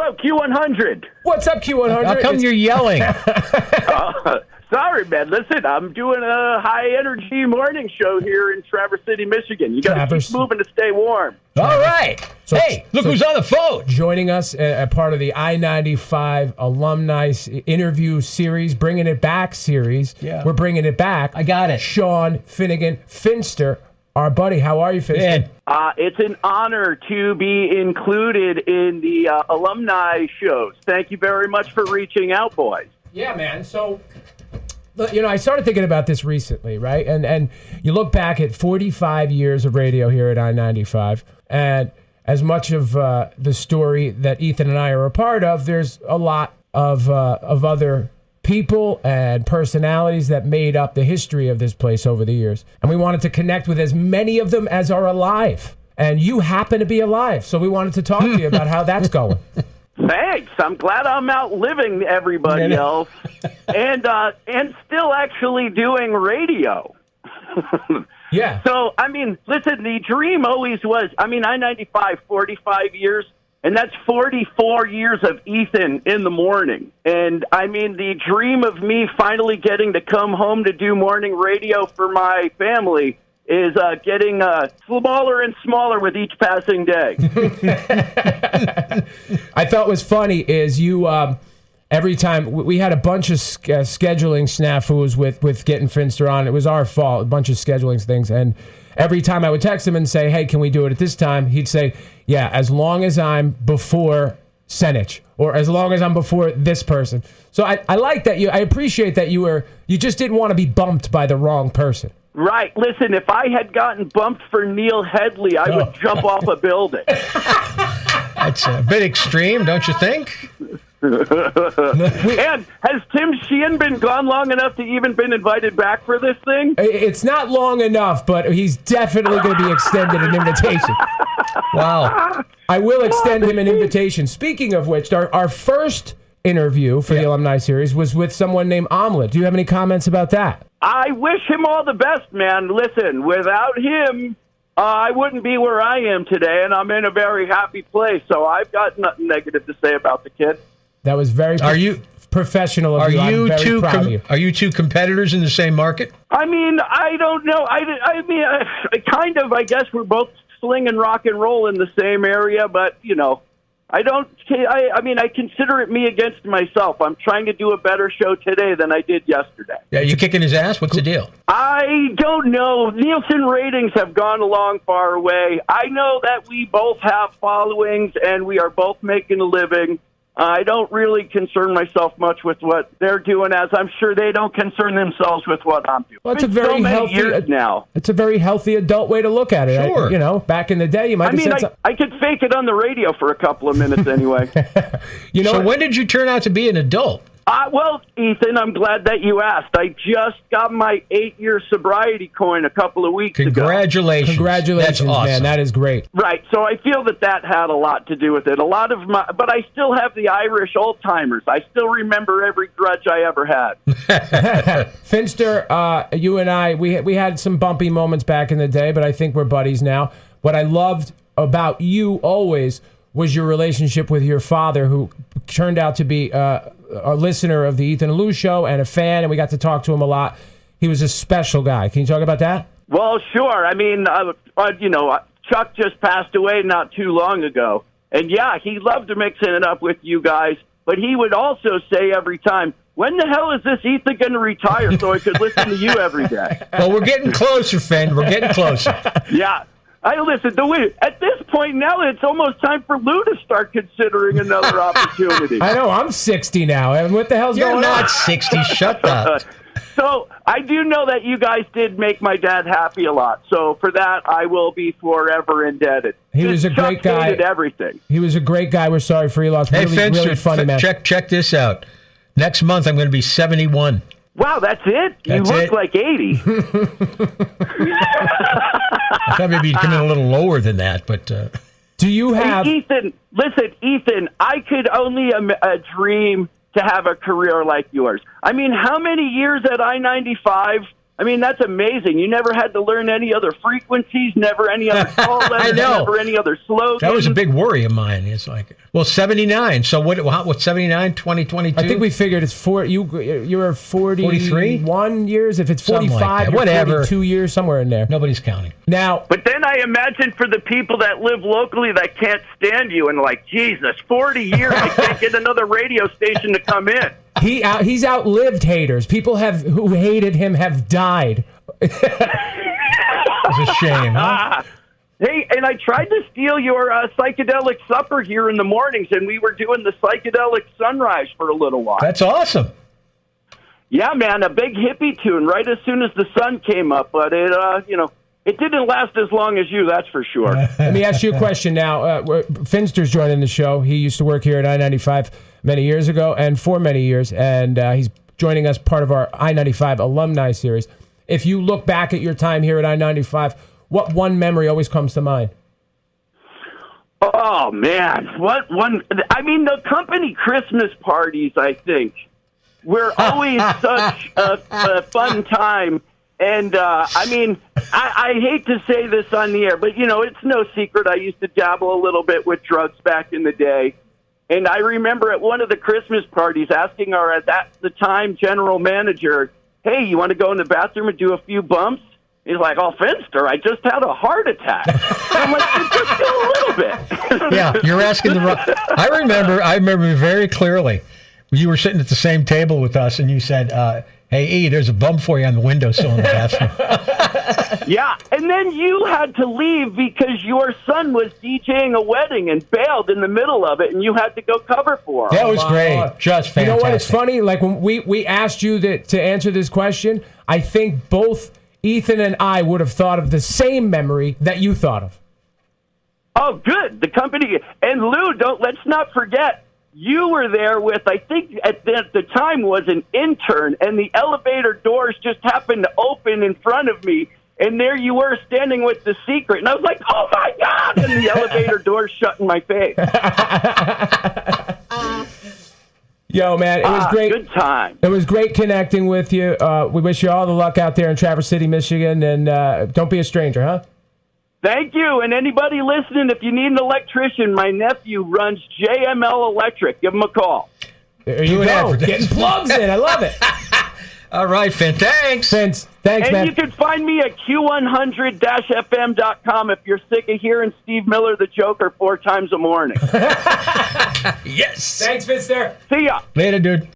Hello, Q100. What's up, Q100? How come you're yelling? Sorry, man. Listen, I'm doing a high-energy morning show here in Traverse City, Michigan. You got to keep moving to stay warm. All right. Hey, look who's on the phone. Joining us, a part of the I-95 alumni interview series, Bringing It Back series. Yeah. We're bringing it back. I got it. Sean Finnegan, Finster, our buddy. How are you, Finster? It's an honor to be included in the alumni shows. Thank you very much for reaching out, boys. Yeah, man. So, I started thinking about this recently, right? And you look back at 45 years of radio here at I-95, and as much of the story that Ethan and I are a part of, there's a lot of other people and personalities that made up the history of this place over the years. And we wanted to connect with as many of them as are alive. And you happen to be alive, so we wanted to talk to you about how that's going. Thanks. I'm glad I'm outliving everybody else and still actually doing radio. Yeah. So, listen, the dream always was, I-95, 45 years, and that's 44 years of Ethan in the morning. And, the dream of me finally getting to come home to do morning radio for my family is getting smaller and smaller with each passing day. I thought was funny is you, every time, we had a bunch of scheduling snafus with getting Finster on. It was our fault, a bunch of scheduling things. And every time I would text him and say, hey, can we do it at this time? He'd say, yeah, as long as I'm before Senich, or as long as I'm before this person. So I like that I appreciate that you just didn't want to be bumped by the wrong person. Right. Listen, if I had gotten bumped for Neil Headley, I would jump off a building. That's a bit extreme, don't you think? And has Tim Sheehan been gone long enough to even been invited back for this thing? It's not long enough, but he's definitely going to be extended an invitation. Wow. I will extend him an invitation. Speaking of which, our first interview for the alumni series was with someone named Omelet. Do you have any comments about that? I wish him all the best, man. Listen, without him, I wouldn't be where I am today, and I'm in a very happy place. So I've got nothing negative to say about the kid. That was very professional of you. I'm very proud of you. Are you two competitors in the same market? I don't know. I guess we're both slinging rock and roll in the same area, but, I consider it me against myself. I'm trying to do a better show today than I did yesterday. Yeah, you kicking his ass? What's the deal? I don't know. Nielsen ratings have gone a long far away. I know that we both have followings and we are both making a living. I don't really concern myself much with what they're doing, as I'm sure they don't concern themselves with what I'm doing. Well, it's a very healthy years now. It's a very healthy adult way to look at it. Sure. Back in the day, you might have said I could fake it on the radio for a couple of minutes anyway. So when did you turn out to be an adult? Well, Ethan, I'm glad that you asked. I just got my 8-year sobriety coin a couple of weeks ago. Congratulations, That's awesome. Man. That is great. Right. So I feel that had a lot to do with it. But I still have the Irish old timers. I still remember every grudge I ever had. Finster, you and I, we had some bumpy moments back in the day, but I think we're buddies now. What I loved about you always was your relationship with your father, who turned out to be a listener of the Ethan and Lou show and a fan, and we got to talk to him a lot. He was a special guy. Can you talk about that? Well, sure. Chuck just passed away not too long ago. And, yeah, he loved mixing it up with you guys. But he would also say every time, when the hell is this Ethan going to retire so I could listen to you every day? Well, we're getting closer, Finn. We're getting closer. Yeah. At this point now, it's almost time for Lou to start considering another opportunity. I know. I'm 60 now. And what the hell's You're going on? You're not 60. Shut up. So I do know that you guys did make my dad happy a lot. So for that, I will be forever indebted. He was a great guy. Everything. He was a great guy. We're sorry for your loss. Hey, really, Finster, really funny, man. Check this out. Next month, I'm going to be 71. Wow, that's it? You look like 80. I thought maybe you'd come in a little lower than that, but... Do you have... Hey, Ethan, I could only dream to have a career like yours. How many years at I-95 I mean, that's amazing. You never had to learn any other frequencies, never any other call letters, never any other slogans. That was a big worry of mine. It's like, well, 79. So what's 79, 2022? I think we figured it's you're 41 years. If it's 45, like you're whatever. 42 years, somewhere in there. Nobody's counting. Now, But then I imagine for the people that live locally that can't stand you and like, Jesus, 40 years, I can't get another radio station to come in. he's outlived haters. People who hated him have died. It's a shame, huh? Hey, and I tried to steal your psychedelic supper here in the mornings, and we were doing the psychedelic sunrise for a little while. That's awesome. Yeah, man, a big hippie tune right as soon as the sun came up, but it, it didn't last as long as you, that's for sure. Let me ask you a question now. Finster's joining the show. He used to work here at I-95 many years ago and for many years, and he's joining us part of our I-95 alumni series. If you look back at your time here at I-95, what one memory always comes to mind? Oh, man. What one? I mean, the company Christmas parties, I think, were always such a fun time. And, I mean, I hate to say this on the air, but, it's no secret. I used to dabble a little bit with drugs back in the day. And I remember at one of the Christmas parties asking our, at the time, general manager, hey, you want to go in the bathroom and do a few bumps? He's like, oh, Finster, I just had a heart attack. I'm like, just do a little bit. Yeah, you're asking the wrong. I remember very clearly. You were sitting at the same table with us, and you said, hey, E, there's a bump for you on the windowsill in the bathroom. Yeah, and then you had to leave because your son was DJing a wedding and bailed in the middle of it, and you had to go cover for him. That was great. Just fantastic. You know what? It's funny. Like when we asked you to answer this question, I think both Ethan and I would have thought of the same memory that you thought of. Oh, good. The company. And Lou, let's not forget, you were there with, I think at the time was an intern, and the elevator doors just happened to open in front of me, and there you were standing with the secret. And I was like, oh, my God! And the elevator doors shut in my face. Yo, man, it was great. Good time. It was great connecting with you. We wish you all the luck out there in Traverse City, Michigan, and don't be a stranger, huh? Thank you. And anybody listening, if you need an electrician, my nephew runs JML Electric. Give him a call. There you go. Getting plugs in. I love it. All right, Finn. Thanks. Thanks, and man. You can find me at q100-fm.com if you're sick of hearing Steve Miller, the Joker, 4 times a morning. Yes. Thanks, Finster. See ya. Later, dude.